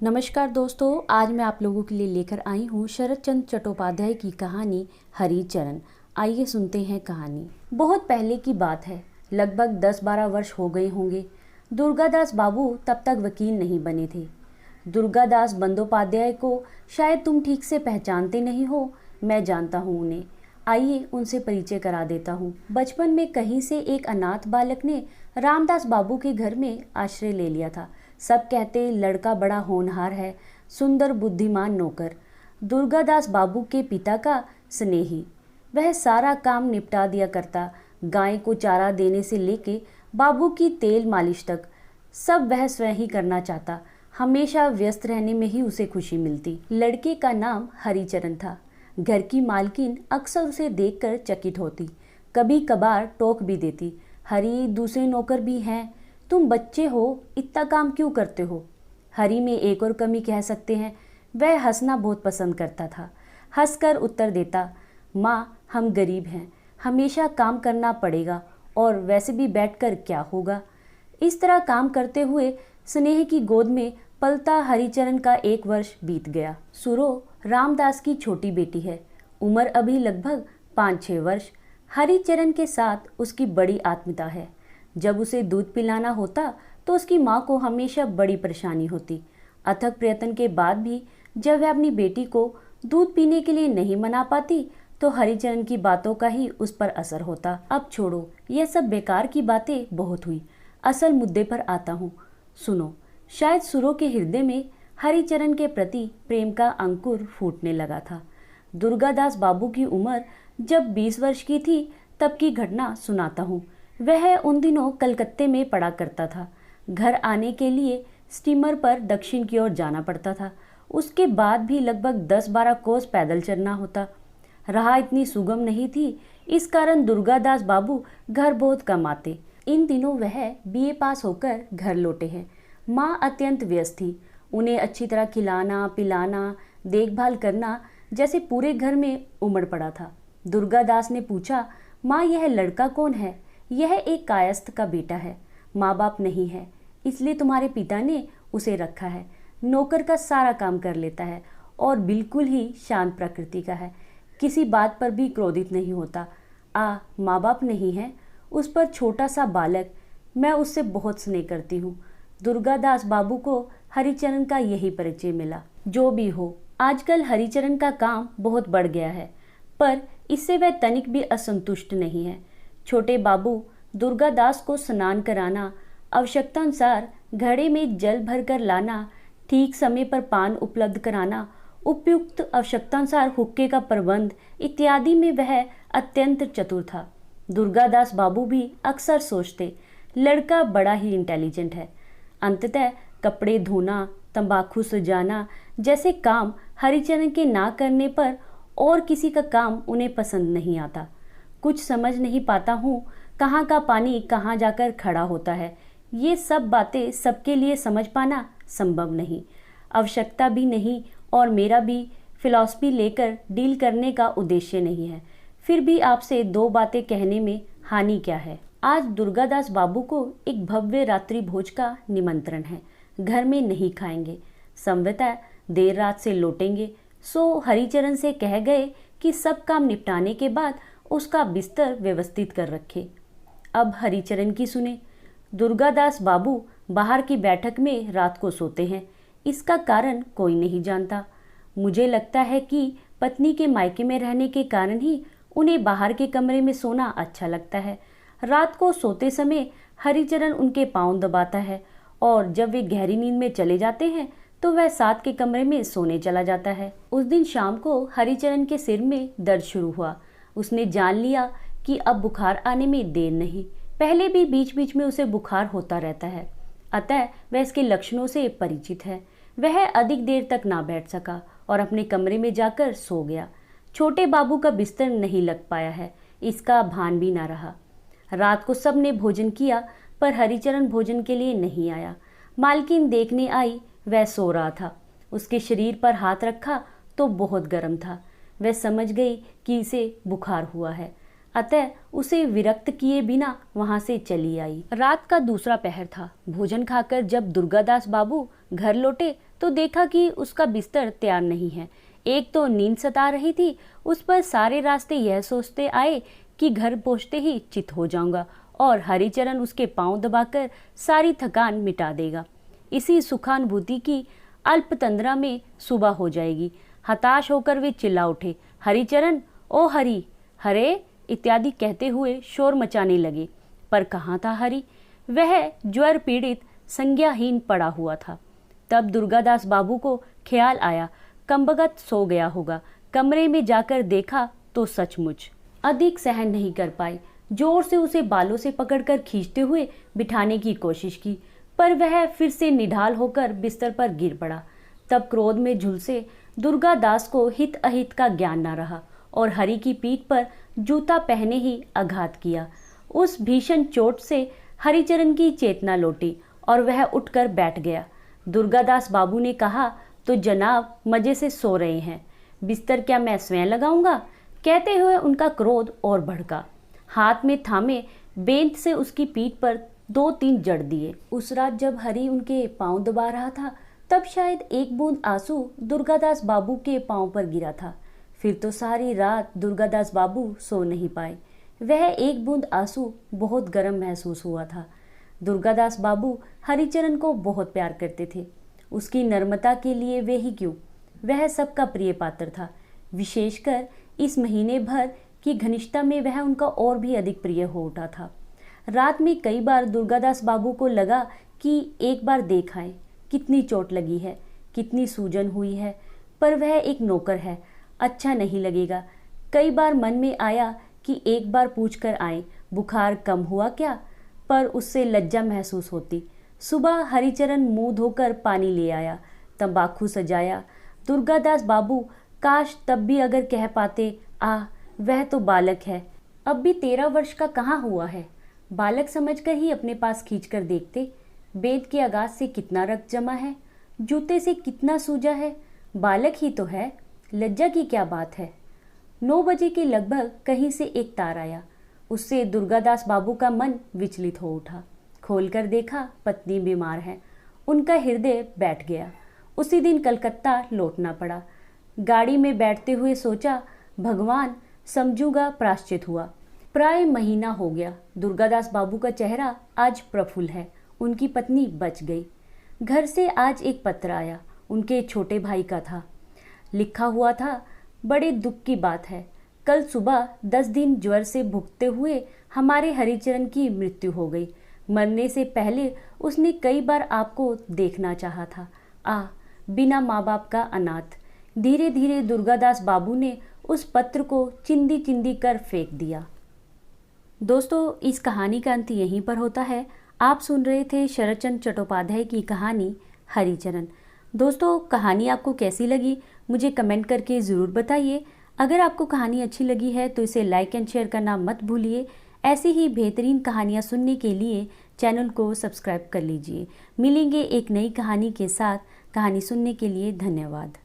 नमस्कार दोस्तों, आज मैं आप लोगों के लिए लेकर आई हूँ शरत चंद्र चट्टोपाध्याय की कहानी हरिचरण। आइए सुनते हैं कहानी। बहुत पहले की बात है, लगभग 10-12 वर्ष हो गए होंगे। दुर्गादास बाबू तब तक वकील नहीं बने थे। दुर्गादास बंदोपाध्याय को शायद तुम ठीक से पहचानते नहीं हो, मैं जानता हूँ उन्हें। आइए उनसे परिचय करा देता हूँ। बचपन में कहीं से एक अनाथ बालक ने रामदास बाबू के घर में आश्रय ले लिया था। सब कहते लड़का बड़ा होनहार है, सुंदर बुद्धिमान नौकर। दुर्गादास बाबू के पिता का स्नेही, वह सारा काम निपटा दिया करता। गाय को चारा देने से लेके बाबू की तेल मालिश तक सब वह स्वयं ही करना चाहता। हमेशा व्यस्त रहने में ही उसे खुशी मिलती। लड़के का नाम हरिचरण था। घर की मालकिन अक्सर उसे देखकर चकित होती, कभी कभार टोक भी देती। हरी, दूसरे नौकर भी हैं, तुम बच्चे हो, इतना काम क्यों करते हो? हरी में एक और कमी कह सकते हैं, वह हंसना बहुत पसंद करता था। हंसकर उत्तर देता, माँ हम गरीब हैं, हमेशा काम करना पड़ेगा और वैसे भी बैठकर क्या होगा। इस तरह काम करते हुए स्नेह की गोद में पलता हरिचरण का 1 वर्ष बीत गया। सुरो रामदास की छोटी बेटी है, उम्र अभी लगभग 5-6 वर्ष। हरिचरण के साथ उसकी बड़ी आत्मीयता है। जब उसे दूध पिलाना होता तो उसकी माँ को हमेशा बड़ी परेशानी होती। अथक प्रयत्न के बाद भी जब वह अपनी बेटी को दूध पीने के लिए नहीं मना पाती तो हरिचरण की बातों का ही उस पर असर होता। अब छोड़ो, यह सब बेकार की बातें बहुत हुई, असल मुद्दे पर आता हूँ। सुनो, शायद सुरों के हृदय में हरिचरण के प्रति प्रेम का अंकुर फूटने लगा था। दुर्गादास बाबू की उम्र जब 20 वर्ष की थी तब की घटना सुनाता हूँ। वह उन दिनों कलकत्ते में पढ़ा करता था। घर आने के लिए स्टीमर पर दक्षिण की ओर जाना पड़ता था। उसके बाद भी लगभग 10-12 कोस पैदल चलना होता। राह इतनी सुगम नहीं थी, इस कारण दुर्गादास बाबू घर बहुत कम आते। इन दिनों वह बीए पास होकर घर लौटे हैं। माँ अत्यंत व्यस्त थी। उन्हें अच्छी तरह खिलाना पिलाना देखभाल करना जैसे पूरे घर में उमड़ पड़ा था। दुर्गादास ने पूछा, माँ यह लड़का कौन है? यह एक कायस्थ का बेटा है, माँ बाप नहीं है, इसलिए तुम्हारे पिता ने उसे रखा है। नौकर का सारा काम कर लेता है और बिल्कुल ही शांत प्रकृति का है, किसी बात पर भी क्रोधित नहीं होता। माँ बाप नहीं है, उस पर छोटा सा बालक, मैं उससे बहुत स्नेह करती हूँ। दुर्गादास बाबू को हरिचरण का यही परिचय मिला। जो भी हो, आजकल हरिचरण का काम बहुत बढ़ गया है, पर इससे वह तनिक भी असंतुष्ट नहीं है। छोटे बाबू दुर्गादास को स्नान कराना, आवश्यकतानुसार घड़े में जल भरकर लाना, ठीक समय पर पान उपलब्ध कराना, उपयुक्त आवश्यकतानुसार हुक्के का प्रबंध इत्यादि में वह अत्यंत चतुर था। दुर्गादास बाबू भी अक्सर सोचते, लड़का बड़ा ही इंटेलिजेंट है। अंततः कपड़े धोना, तंबाकू सुजाना जैसे काम हरिचरण के ना करने पर और किसी का काम उन्हें पसंद नहीं आता। कुछ समझ नहीं पाता हूँ, कहाँ का पानी कहाँ जाकर खड़ा होता है। ये सब बातें सबके लिए समझ पाना संभव नहीं, आवश्यकता भी नहीं और मेरा भी फिलॉसफी लेकर डील करने का उद्देश्य नहीं है। फिर भी आपसे 2 बातें कहने में हानि क्या है। आज दुर्गादास बाबू को एक भव्य रात्रि भोज का निमंत्रण है। घर में नहीं खाएंगे, संभवतः देर रात से लौटेंगे। सो हरिचरण से कह गए कि सब काम निपटाने के बाद उसका बिस्तर व्यवस्थित कर रखे। अब हरिचरण की सुने। दुर्गादास बाबू बाहर की बैठक में रात को सोते हैं। इसका कारण कोई नहीं जानता। मुझे लगता है कि पत्नी के मायके में रहने के कारण ही उन्हें बाहर के कमरे में सोना अच्छा लगता है। रात को सोते समय हरिचरण उनके पांव दबाता है और जब वे गहरी नींद में चले जाते हैं तो वह साथ के कमरे में सोने चला जाता है। उस दिन शाम को हरिचरण के सिर में दर्द शुरू हुआ। उसने जान लिया कि अब बुखार आने में देर नहीं। पहले भी बीच बीच में उसे बुखार होता रहता है, अतः वह इसके लक्षणों से परिचित है। वह अधिक देर तक ना बैठ सका और अपने कमरे में जाकर सो गया। छोटे बाबू का बिस्तर नहीं लग पाया है, इसका भान भी ना रहा। रात को सबने भोजन किया पर हरिचरण भोजन के लिए नहीं आया। मालकिन देखने आई, वह सो रहा था। उसके शरीर पर हाथ रखा तो बहुत गर्म था। वह समझ गई कि इसे बुखार हुआ है, अतः उसे विरक्त किए बिना वहां से चली आई। रात का दूसरा पहर था। भोजन खाकर जब दुर्गादास बाबू घर लौटे तो देखा कि उसका बिस्तर तैयार नहीं है। एक तो नींद सता रही थी, उस पर सारे रास्ते यह सोचते आए कि घर पहुंचते ही चित हो जाऊंगा और हरिचरण उसके पांव दबाकर सारी थकान मिटा देगा। इसी सुखानुभूति की अल्पतंद्रा में सुबह हो जाएगी। हताश होकर वे चिल्ला उठे, हरिचरण, ओ हरि, हरे इत्यादि कहते हुए शोर मचाने लगे। पर कहाँ था हरि? वह ज्वर पीड़ित संज्ञाहीन पड़ा हुआ था। तब दुर्गादास बाबू को ख्याल आया कमबख्त सो गया होगा। कमरे में जाकर देखा तो सचमुच अधिक सहन नहीं कर पाए। जोर से उसे बालों से पकड़कर खींचते हुए बिठाने की कोशिश की, पर वह फिर से निढाल होकर बिस्तर पर गिर पड़ा। तब क्रोध में झुलसे दुर्गादास को हित अहित का ज्ञान न रहा और हरि की पीठ पर जूता पहने ही आघात किया। उस भीषण चोट से हरिचरण की चेतना लौटी और वह उठकर बैठ गया। दुर्गादास बाबू ने कहा, तो जनाब मजे से सो रहे हैं, बिस्तर क्या मैं स्वयं लगाऊंगा? कहते हुए उनका क्रोध और भड़का। हाथ में थामे बेंत से उसकी पीठ पर 2-3 जड़ दिए। उस रात जब हरि उनके पांव दबा रहा था तब शायद एक बूंद आंसू दुर्गादास बाबू के पांव पर गिरा था। फिर तो सारी रात दुर्गादास बाबू सो नहीं पाए। वह एक बूंद आंसू बहुत गर्म महसूस हुआ था। दुर्गादास बाबू हरिचरण को बहुत प्यार करते थे। उसकी नर्मता के लिए वे ही क्यों, वह सबका प्रिय पात्र था। विशेषकर इस महीने भर की घनिष्ठता में वह उनका और भी अधिक प्रिय हो उठा था। रात में कई बार दुर्गादास बाबू को लगा कि एक बार देख आए, कितनी चोट लगी है, कितनी सूजन हुई है, पर वह एक नौकर है, अच्छा नहीं लगेगा। कई बार मन में आया कि एक बार पूछ कर आए, बुखार कम हुआ क्या, पर उससे लज्जा महसूस होती। सुबह हरिचरण मुंह धोकर पानी ले आया, तंबाकू सजाया। दुर्गादास बाबू काश तब भी अगर कह पाते, वह तो बालक है, अब भी 13 वर्ष का कहाँ हुआ है। बालक समझकर ही अपने पास खींचकर देखते, बेद के आगाज से कितना रक्त जमा है, जूते से कितना सूजा है, बालक ही तो है, लज्जा की क्या बात है। 9 बजे के लगभग कहीं से एक तार आया। उससे दुर्गादास बाबू का मन विचलित हो उठा। खोलकर देखा पत्नी बीमार है। उनका हृदय बैठ गया। उसी दिन कलकत्ता लौटना पड़ा। गाड़ी में बैठते हुए सोचा, भगवान समझूंगा प्रायश्चित हुआ। प्राय महीना हो गया। दुर्गादास बाबू का चेहरा आज प्रफुल्ल है। उनकी पत्नी बच गई। घर से आज एक पत्र आया, उनके छोटे भाई का था। लिखा हुआ था, बड़े दुख की बात है, कल सुबह 10 दिन ज्वर से भुगते हुए हमारे हरिचरण की मृत्यु हो गई। मरने से पहले उसने कई बार आपको देखना चाहा था। बिना माँ बाप का अनाथ। धीरे धीरे दुर्गादास बाबू ने उस पत्र को चिंदी चिंदी कर फेंक दिया। दोस्तों, इस कहानी का अंत यहीं पर होता है। आप सुन रहे थे शरतचंद्र चट्टोपाध्याय की कहानी हरिचरण। दोस्तों, कहानी आपको कैसी लगी मुझे कमेंट करके ज़रूर बताइए। अगर आपको कहानी अच्छी लगी है तो इसे लाइक एंड शेयर करना मत भूलिए। ऐसी ही बेहतरीन कहानियाँ सुनने के लिए चैनल को सब्सक्राइब कर लीजिए। मिलेंगे एक नई कहानी के साथ। कहानी सुनने के लिए धन्यवाद।